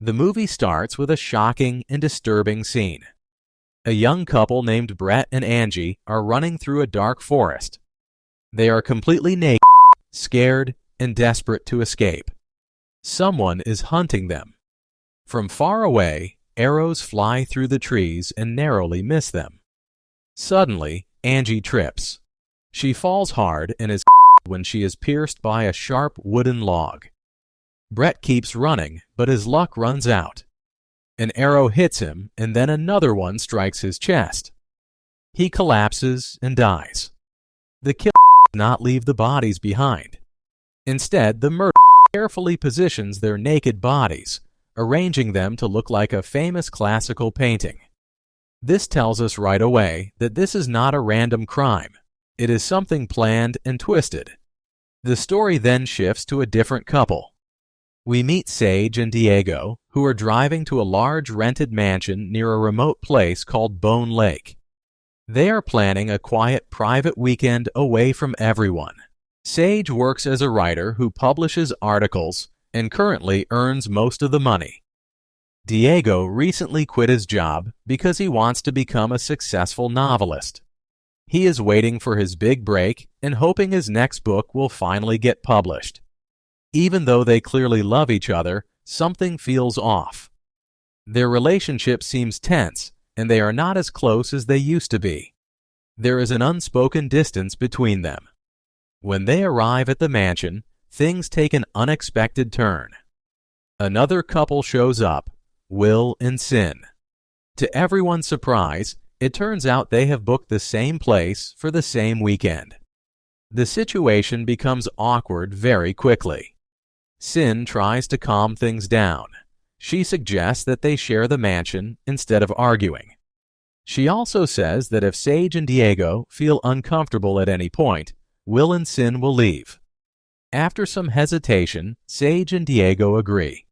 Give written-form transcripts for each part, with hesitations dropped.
The movie starts with a shocking and disturbing scene. A young couple named Brett and Angie are running through a dark forest. They are completely naked, scared, and desperate to escape. Someone is hunting them. From far away, arrows fly through the trees and narrowly miss them. Suddenly, Angie trips. She falls hard and is when she is pierced by a sharp wooden log. Brett keeps running, but his luck runs out. An arrow hits him, and then another one strikes his chest. He collapses and dies. The killer does not leave the bodies behind. Instead, the murderer carefully positions their naked bodies, arranging them to look like a famous classical painting. This tells us right away that this is not a random crime. It is something planned and twisted. The story then shifts to a different couple. We meet Sage and Diego, who are driving to a large rented mansion near a remote place called Bone Lake. They are planning a quiet, private weekend away from everyone. Sage works as a writer who publishes articles and currently earns most of the money. Diego recently quit his job because he wants to become a successful novelist. He is waiting for his big break and hoping his next book will finally get published. Even though they clearly love each other, something feels off. Their relationship seems tense, and they are not as close as they used to be. There is an unspoken distance between them. When they arrive at the mansion, things take an unexpected turn. Another couple shows up, Will and Sin. To everyone's surprise, it turns out they have booked the same place for the same weekend. The situation becomes awkward very quickly. Sin tries to calm things down. She suggests that they share the mansion instead of arguing. She also says that if Sage and Diego feel uncomfortable at any point, Will and Sin will leave. After some hesitation, Sage and Diego agree.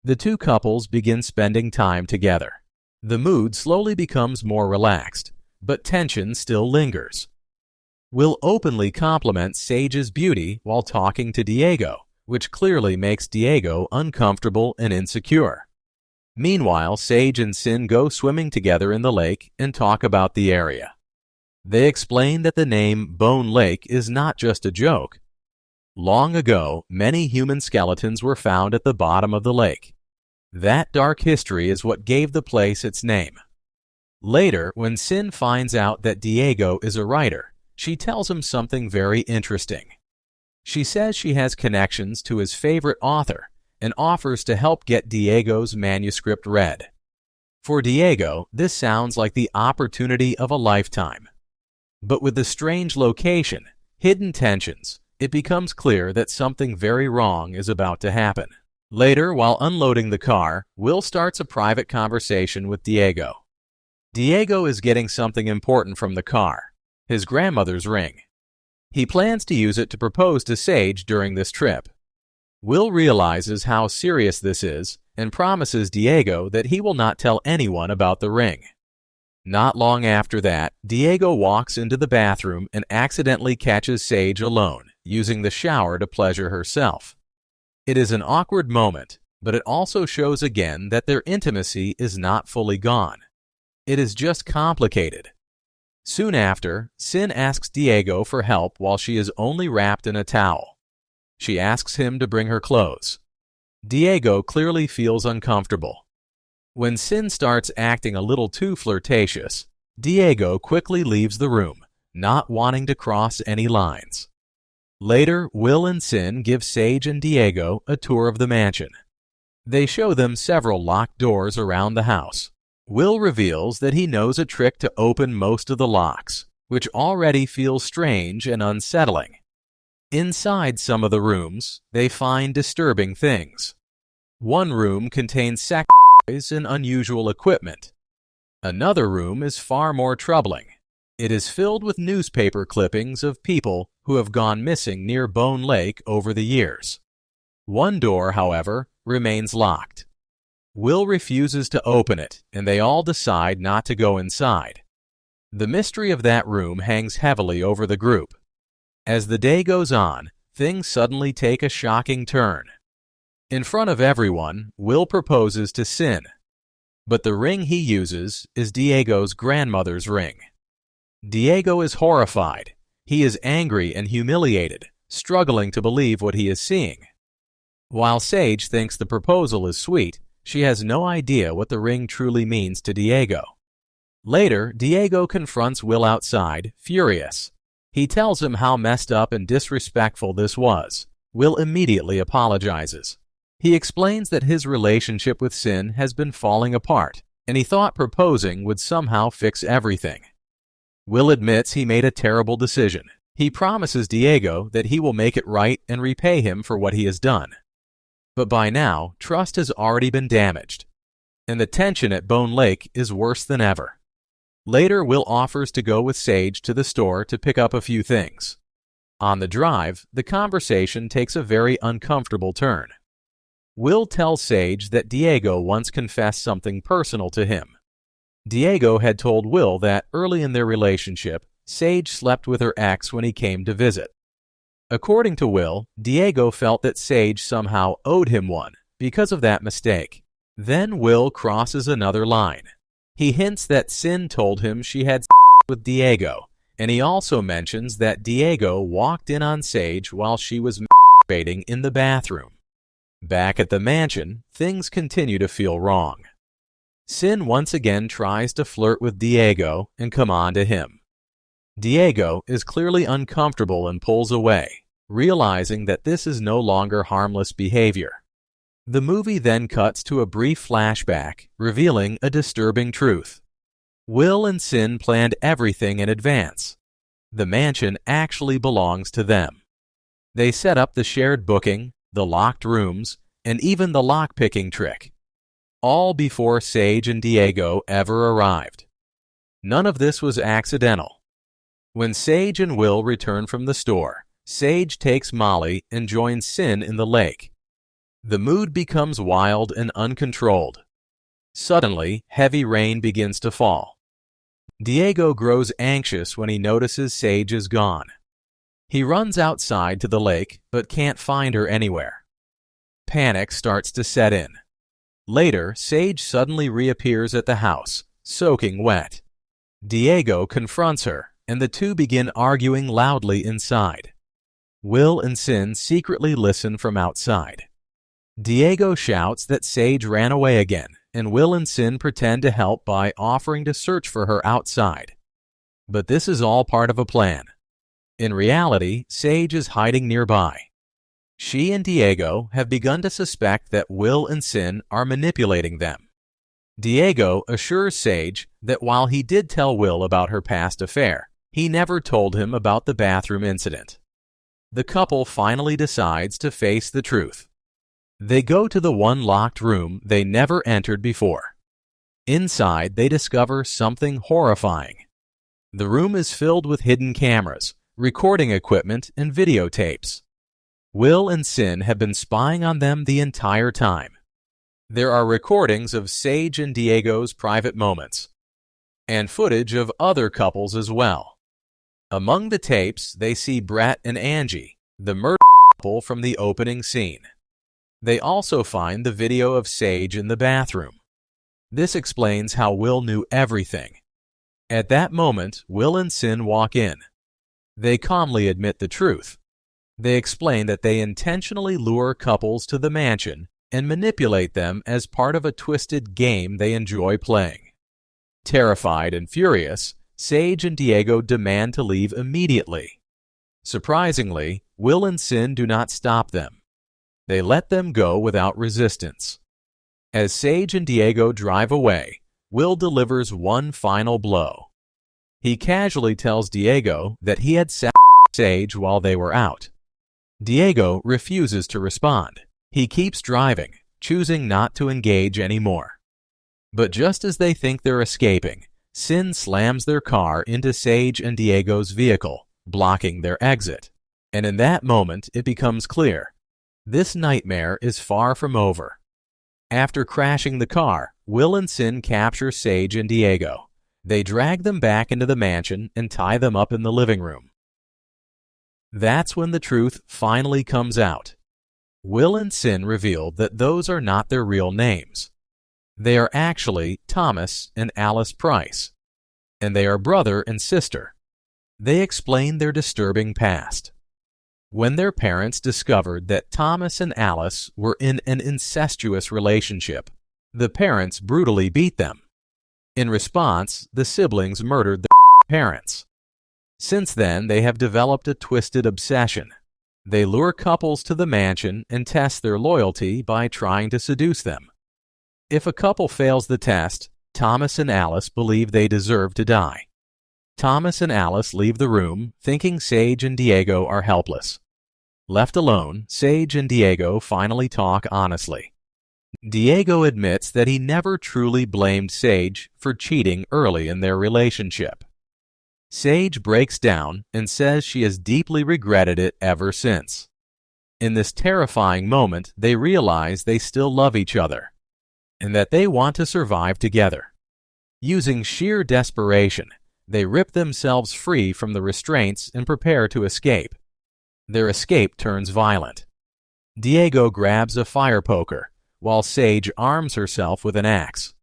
The two couples begin spending time together. The mood slowly becomes more relaxed, but tension still lingers. Will openly compliments Sage's beauty while talking to Diego, which clearly makes Diego uncomfortable and insecure. Meanwhile, Sage and Sin go swimming together in the lake and talk about the area. They explain that the name Bone Lake is not just a joke. Long ago, many human skeletons were found at the bottom of the lake. That dark history is what gave the place its name. Later, when Sin finds out that Diego is a writer, she tells him something very interesting. She says she has connections to his favorite author and offers to help get Diego's manuscript read. For Diego, this sounds like the opportunity of a lifetime. But with the strange location, hidden tensions, it becomes clear that something very wrong is about to happen. Later, while unloading the car, Will starts a private conversation with Diego. Diego is getting something important from the car, his grandmother's ring. He plans to use it to propose to Sage during this trip. Will realizes how serious this is and promises Diego that he will not tell anyone about the ring. Not long after that, Diego walks into the bathroom and accidentally catches Sage alone, using the shower to pleasure herself. It is an awkward moment, but it also shows again that their intimacy is not fully gone. It is just complicated. Soon after, Sin asks Diego for help while she is only wrapped in a towel. She asks him to bring her clothes. Diego clearly feels uncomfortable. When Sin starts acting a little too flirtatious, Diego quickly leaves the room, not wanting to cross any lines. Later, Will and Sin give Sage and Diego a tour of the mansion. They show them several locked doors around the house. Will reveals that he knows a trick to open most of the locks, which already feels strange and unsettling. Inside some of the rooms, they find disturbing things. One room contains sex toys and unusual equipment. Another room is far more troubling. It is filled with newspaper clippings of people who have gone missing near Bone Lake over the years. One door, however, remains locked. Will refuses to open it, and they all decide not to go inside. The mystery of that room hangs heavily over the group. As the day goes on, things suddenly take a shocking turn. In front of everyone, Will proposes to Sin, but the ring he uses is Diego's grandmother's ring. Diego is horrified. He is angry and humiliated, struggling to believe what he is seeing. While Sage thinks the proposal is sweet, she has no idea what the ring truly means to Diego. Later, Diego confronts Will outside, furious. He tells him how messed up and disrespectful this was. Will immediately apologizes. He explains that his relationship with Sin has been falling apart, and he thought proposing would somehow fix everything. Will admits he made a terrible decision. He promises Diego that he will make it right and repay him for what he has done. But by now, trust has already been damaged, and the tension at Bone Lake is worse than ever. Later, Will offers to go with Sage to the store to pick up a few things. On the drive, the conversation takes a very uncomfortable turn. Will tells Sage that Diego once confessed something personal to him. Diego had told Will that early in their relationship, Sage slept with her ex when he came to visit. According to Will, Diego felt that Sage somehow owed him one because of that mistake. Then Will crosses another line. He hints that Sin told him she had sex with Diego, and he also mentions that Diego walked in on Sage while she was masturbating in the bathroom. Back at the mansion, things continue to feel wrong. Sin once again tries to flirt with Diego and come on to him. Diego is clearly uncomfortable and pulls away, realizing that this is no longer harmless behavior. The movie then cuts to a brief flashback, revealing a disturbing truth. Will and Sin planned everything in advance. The mansion actually belongs to them. They set up the shared booking, the locked rooms, and even the lockpicking trick, all before Sage and Diego ever arrived. None of this was accidental. When Sage and Will return from the store, Sage takes Molly and joins Sin in the lake. The mood becomes wild and uncontrolled. Suddenly, heavy rain begins to fall. Diego grows anxious when he notices Sage is gone. He runs outside to the lake, but can't find her anywhere. Panic starts to set in. Later, Sage suddenly reappears at the house, soaking wet. Diego confronts her, and the two begin arguing loudly inside. Will and Sin secretly listen from outside. Diego shouts that Sage ran away again, and Will and Sin pretend to help by offering to search for her outside. But this is all part of a plan. In reality, Sage is hiding nearby. She and Diego have begun to suspect that Will and Sin are manipulating them. Diego assures Sage that while he did tell Will about her past affair, he never told him about the bathroom incident. The couple finally decides to face the truth. They go to the one locked room they never entered before. Inside, they discover something horrifying. The room is filled with hidden cameras, recording equipment, and videotapes. Will and Sin have been spying on them the entire time. There are recordings of Sage and Diego's private moments, and footage of other couples as well. Among the tapes, they see Brett and Angie, the murder couple from the opening scene. They also find the video of Sage in the bathroom. This explains how Will knew everything. At that moment, Will and Sin walk in. They calmly admit the truth. They explain that they intentionally lure couples to the mansion and manipulate them as part of a twisted game they enjoy playing. Terrified and furious, Sage and Diego demand to leave immediately. Surprisingly, Will and Sin do not stop them. They let them go without resistance. As Sage and Diego drive away, Will delivers one final blow. He casually tells Diego that he had sex with Sage while they were out. Diego refuses to respond. He keeps driving, choosing not to engage anymore. But just as they think they're escaping, Sin slams their car into Sage and Diego's vehicle, blocking their exit. And in that moment, it becomes clear. This nightmare is far from over. After crashing the car, Will and Sin capture Sage and Diego. They drag them back into the mansion and tie them up in the living room. That's when the truth finally comes out. Will and Sin reveal that those are not their real names. They are actually Thomas and Alice Price, and they are brother and sister. They explain their disturbing past. When their parents discovered that Thomas and Alice were in an incestuous relationship, the parents brutally beat them. In response, the siblings murdered their parents. Since then, they have developed a twisted obsession. They lure couples to the mansion and test their loyalty by trying to seduce them. If a couple fails the test, Thomas and Alice believe they deserve to die. Thomas and Alice leave the room, thinking Sage and Diego are helpless. Left alone, Sage and Diego finally talk honestly. Diego admits that he never truly blamed Sage for cheating early in their relationship. Sage breaks down and says she has deeply regretted it ever since. In this terrifying moment, they realize they still love each other, and that they want to survive together. Using sheer desperation, they rip themselves free from the restraints and prepare to escape. Their escape turns violent. Diego grabs a fire poker, while Sage arms herself with an axe.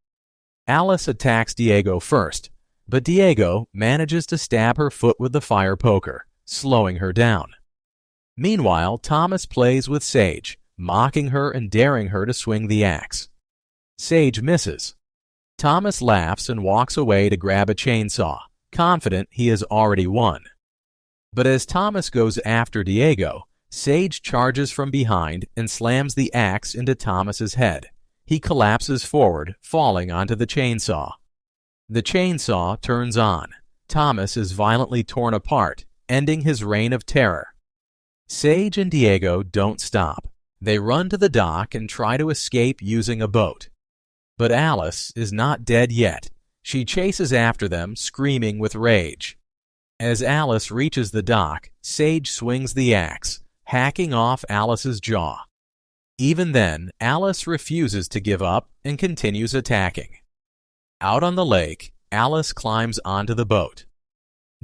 Alice attacks Diego first, but Diego manages to stab her foot with the fire poker, slowing her down. Meanwhile, Thomas plays with Sage, mocking her and daring her to swing the axe. Sage misses. Thomas laughs and walks away to grab a chainsaw, confident he has already won. But as Thomas goes after Diego, Sage charges from behind and slams the axe into Thomas's head. He collapses forward, falling onto the chainsaw. The chainsaw turns on. Thomas is violently torn apart, ending his reign of terror. Sage and Diego don't stop. They run to the dock and try to escape using a boat. But Alice is not dead yet. She chases after them, screaming with rage. As Alice reaches the dock, Sage swings the axe, hacking off Alice's jaw. Even then, Alice refuses to give up and continues attacking. Out on the lake, Alice climbs onto the boat.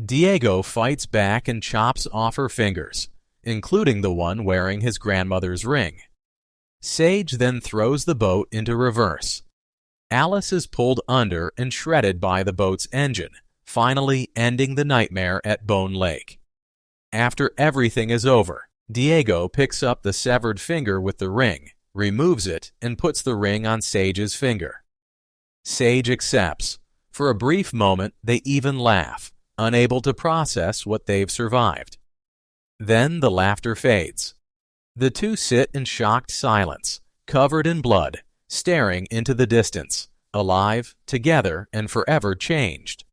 Diego fights back and chops off her fingers, including the one wearing his grandmother's ring. Sage then throws the boat into reverse. Alice is pulled under and shredded by the boat's engine, finally ending the nightmare at Bone Lake. After everything is over, Diego picks up the severed finger with the ring, removes it, and puts the ring on Sage's finger. Sage accepts. For a brief moment, they even laugh, unable to process what they've survived. Then the laughter fades. The two sit in shocked silence, covered in blood, staring into the distance, alive, together, and forever changed.